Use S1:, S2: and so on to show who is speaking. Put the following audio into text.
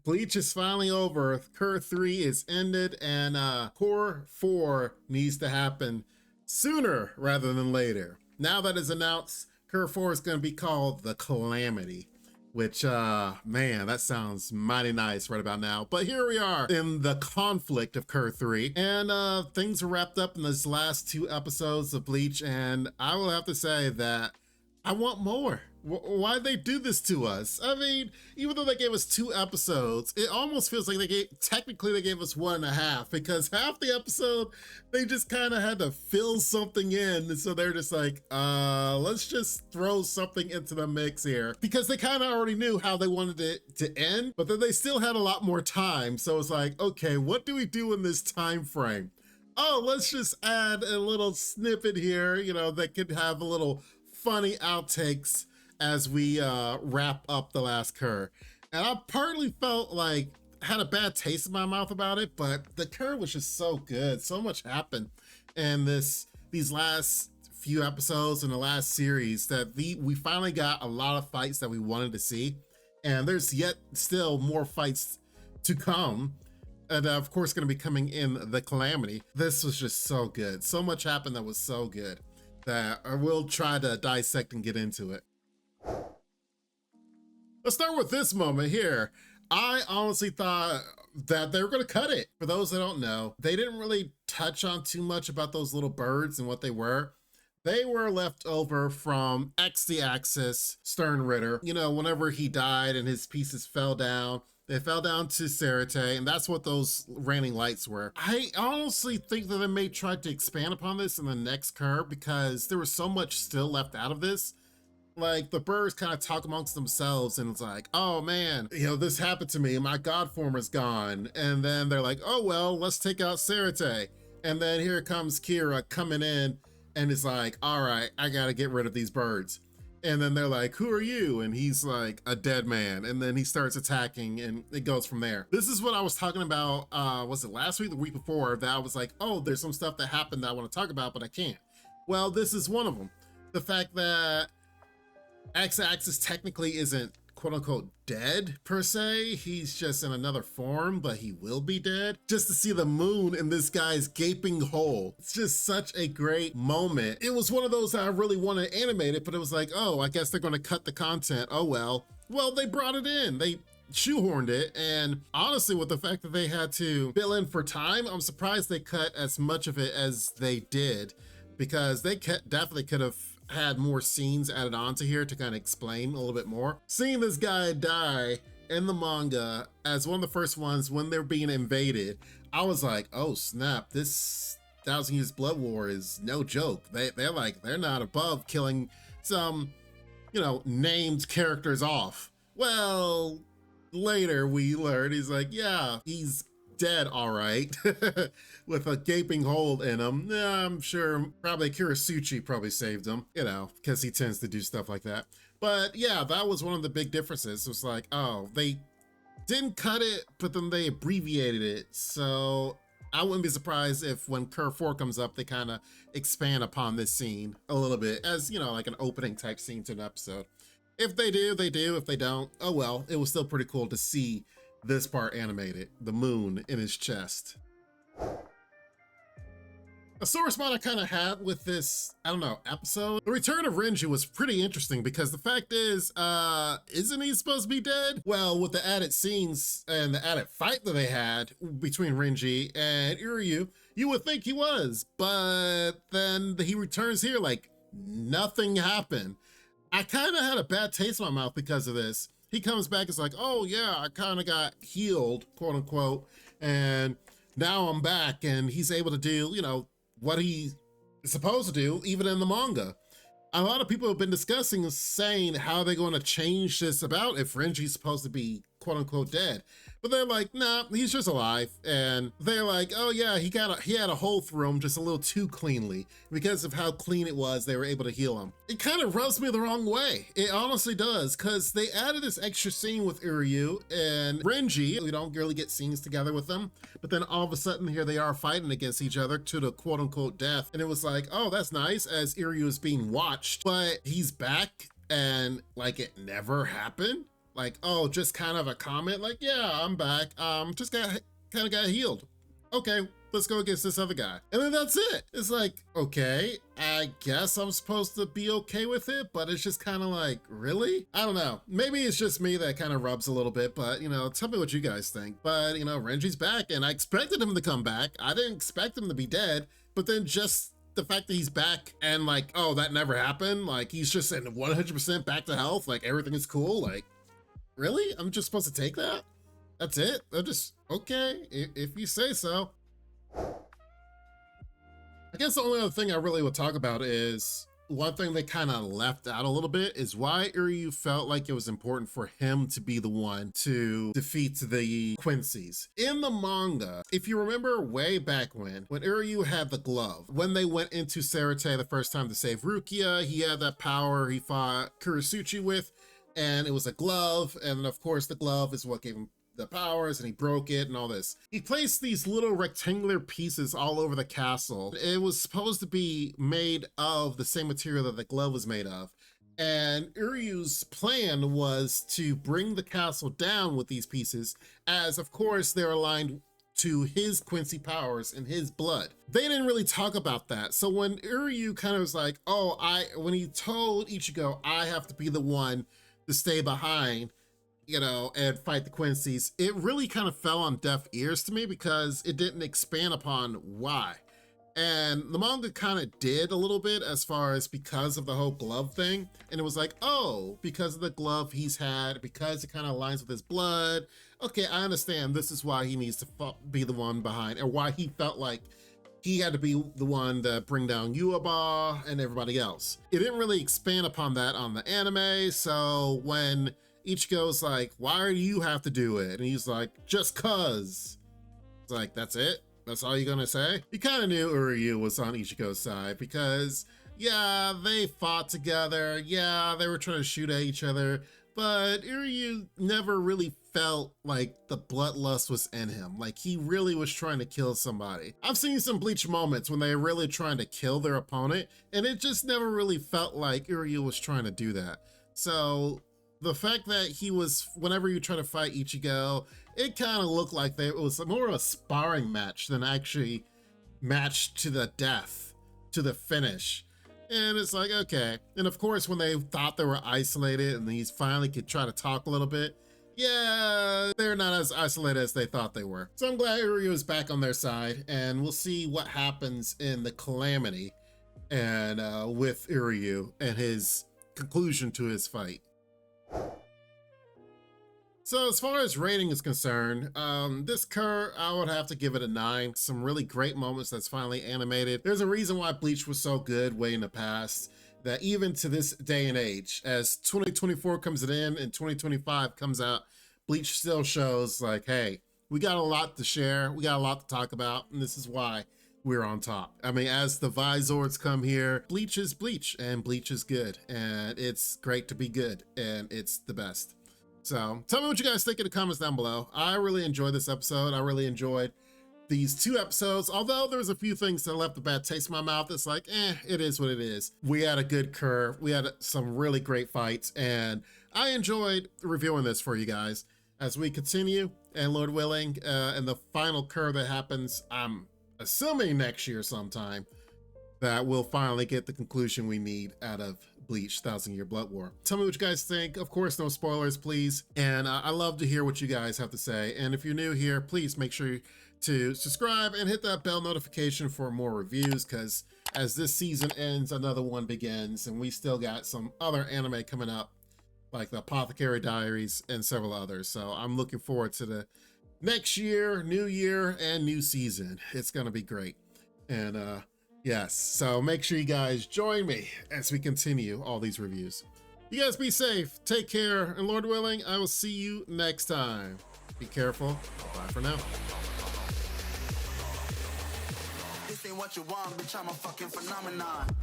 S1: Bleach is finally over. Cour 3 is ended, and Cour 4 needs to happen sooner rather than later. Now that is announced, Cour 4 is going to be called the Calamity, which, man, that sounds mighty nice right about now. But here we are in the conflict of Cour 3, and things are wrapped up in this last 2 episodes of Bleach, and I will have to say that I want more. Why'd they do this to us? I mean, even though they gave us 2 episodes, it almost feels like they gave us 1.5, because half the episode, they just kind of had to fill something in. And so they're just like, let's just throw something into the mix here, because they kind of already knew how they wanted it to end, but then they still had a lot more time. So it's like, okay, what do we do in this time frame? Oh, let's just add a little snippet here, you know, that could have a little funny outtakes as we wrap up the last Cour. And I partly felt like I had a bad taste in my mouth about it, but the Cour was just so good. So much happened in these last few episodes in the last series that we finally got a lot of fights that we wanted to see. And there's yet still more fights to come. And of course, going to be coming in the Calamity. This was just so good. So much happened that was so good that I will try to dissect and get into it. Let's start with this moment here. I honestly thought that they were going to cut it. For those that don't know, they didn't really touch on too much about those little birds and what they were. They were left over from X the Axis, Stern Ritter. You know, whenever he died and his pieces fell down, they fell down to Serite, and that's what those raining lights were. I honestly think that they may try to expand upon this in the next Cour, because there was so much still left out of this. Like, the birds kind of talk amongst themselves, and it's like, oh man, you know, this happened to me, my god form is gone. And then they're like, oh well, let's take out Serite. And then here comes Kira coming in, and it's like, all right, I gotta get rid of these birds. And then they're like, who are you? And he's like, a dead man. And then he starts attacking, and it goes from there. This is what I was talking about, was it last week, the week before, that I was like, oh, there's some stuff that happened that I want to talk about, but I can't. Well, this is one of them. The fact that X-Axis technically isn't quote unquote dead per se. He's just in another form, but he will be dead. Just to see the moon in this guy's gaping hole. It's just such a great moment. It was one of those that I really wanted to animate it, but it was like, oh, I guess they're going to cut the content. Oh, well. Well, they brought it in. They shoehorned it. And honestly, with the fact that they had to fill in for time, I'm surprised they cut as much of it as they did, because they definitely could have had more scenes added onto here to kind of explain a little bit more. Seeing this guy die in the manga as one of the first ones when they're being invaded, I was like, oh snap, this 1,000 Years Blood War is no joke. They're not above killing some, you know, named characters off. Well, later we learned he's like, yeah, he's dead, all right, with a gaping hole in him. Yeah, I'm sure probably Kurisuchi probably saved him, you know, because he tends to do stuff like that. But yeah, that was one of the big differences. It was like, oh, they didn't cut it, but then they abbreviated it. So I wouldn't be surprised if when Cour 4 comes up, they kind of expand upon this scene a little bit as, you know, like an opening type scene to an episode. If they do, they do. If they don't, oh well, it was still pretty cool to see this part animated, the moon in his chest. A sore spot I kind of had with this, I don't know, episode, the return of Renji was pretty interesting, because the fact is, isn't he supposed to be dead? Well, with the added scenes and the added fight that they had between Renji and Iryu, you would think he was, but then he returns here like nothing happened. I kind of had a bad taste in my mouth because of this. He comes back, it's like, oh yeah, I kind of got healed, quote unquote, and now I'm back, and he's able to do, you know, what he's supposed to do, even in the manga. A lot of people have been discussing, saying how they're going to change this about if Renji's supposed to be quote unquote dead. But they're like, nah, he's just alive. And they're like, oh yeah, he had a hole through him just a little too cleanly. Because of how clean it was, they were able to heal him. It kind of rubs me the wrong way. It honestly does, because they added this extra scene with Iryu and Renji. We don't really get scenes together with them. But then all of a sudden here they are fighting against each other to the quote unquote death. And it was like, oh, that's nice, as Iryu is being watched, but he's back and like it never happened. Like, oh, just kind of a comment, like, yeah, I'm back. Just kind of got healed. Okay, let's go against this other guy. And then that's it. It's like, okay, I guess I'm supposed to be okay with it, but it's just kind of like, really? I don't know. Maybe it's just me that kind of rubs a little bit, but, you know, tell me what you guys think. But, you know, Renji's back, and I expected him to come back. I didn't expect him to be dead, but then just the fact that he's back and like, oh, that never happened. Like, he's just in 100% back to health. Like, everything is cool. Like, really? I'm just supposed to take that? That's it? I'm just, okay, if you say so. I guess the only other thing I really would talk about is one thing they kind of left out a little bit is why Iryu felt like it was important for him to be the one to defeat the Quincy's. In the manga, if you remember way back when Iryu had the glove, when they went into Sarate the first time to save Rukia, he had that power he fought Kurisuchi with, and it was a glove, and of course the glove is what gave him the powers, and he broke it and all this. He placed these little rectangular pieces all over the castle. It was supposed to be made of the same material that the glove was made of. And Iryu's plan was to bring the castle down with these pieces, as of course they're aligned to his Quincy powers and his blood. They didn't really talk about that. So when Iryu kind of was like, oh, when he told Ichigo, I have to be the one to stay behind, you know, and fight the Quincy's, it really kind of fell on deaf ears to me because it didn't expand upon why. And the manga kind of did a little bit as far as because of the whole glove thing. And it was like, oh, because of the glove he's had, because it kind of aligns with his blood. Okay, I understand this is why he needs to be the one behind, or why he felt like he had to be the one to bring down Yhwach and everybody else. It didn't really expand upon that on the anime. So when Ichigo's like, why do you have to do it? And he's like, just cuz. It's like, that's it? That's all you're gonna say? You kind of knew Iryu was on Ichigo's side because, yeah, they fought together. Yeah, they were trying to shoot at each other, but Iryu never really felt like the bloodlust was in him. Like, he really was trying to kill somebody. I've seen some Bleach moments when they're really trying to kill their opponent, and it just never really felt like Iryu was trying to do that. So the fact that he was, whenever you try to fight Ichigo, it kind of looked like it was more of a sparring match than actually match to the death, to the finish. And it's like, okay. And of course, when they thought they were isolated and he finally could try to talk a little bit, yeah, they're not as isolated as they thought they were. So I'm glad Iryu is back on their side, and we'll see what happens in the Calamity and with Iryu and his conclusion to his fight. So as far as rating is concerned, this Cour, I would have to give it a 9. Some really great moments that's finally animated. There's a reason why Bleach was so good way in the past, that even to this day and age, as 2024 comes in and 2025 comes out, Bleach still shows like, hey, we got a lot to share, we got a lot to talk about, and this is why we're on top. I mean, as the Vizords come here, Bleach is Bleach, and Bleach is good, and it's great to be good, and it's the best. So tell me what you guys think in the comments down below. I really enjoyed this episode. I really enjoyed these 2 episodes. Although there's a few things that left a bad taste in my mouth, it's like, it is what it is. We had a good Cour. We had some really great fights, and I enjoyed reviewing this for you guys. As we continue, and Lord willing, and the final Cour that happens, I'm assuming next year sometime, that we'll finally get the conclusion we need out of Bleach 1000-Year Blood War. Tell me what you guys think. Of course, no spoilers, please. And I love to hear what you guys have to say. And if you're new here, please make sure to subscribe and hit that bell notification for more reviews, because as this season ends, another one begins, and we still got some other anime coming up, like the Apothecary Diaries and several others. So I'm looking forward to the next year, and new season. It's gonna be great. And yes, so make sure you guys join me as we continue all these reviews. You guys be safe, take care, and Lord willing, I will see you next time. Be careful. Bye for now.
S2: This ain't what you want, bitch, I'm a fucking phenomenon.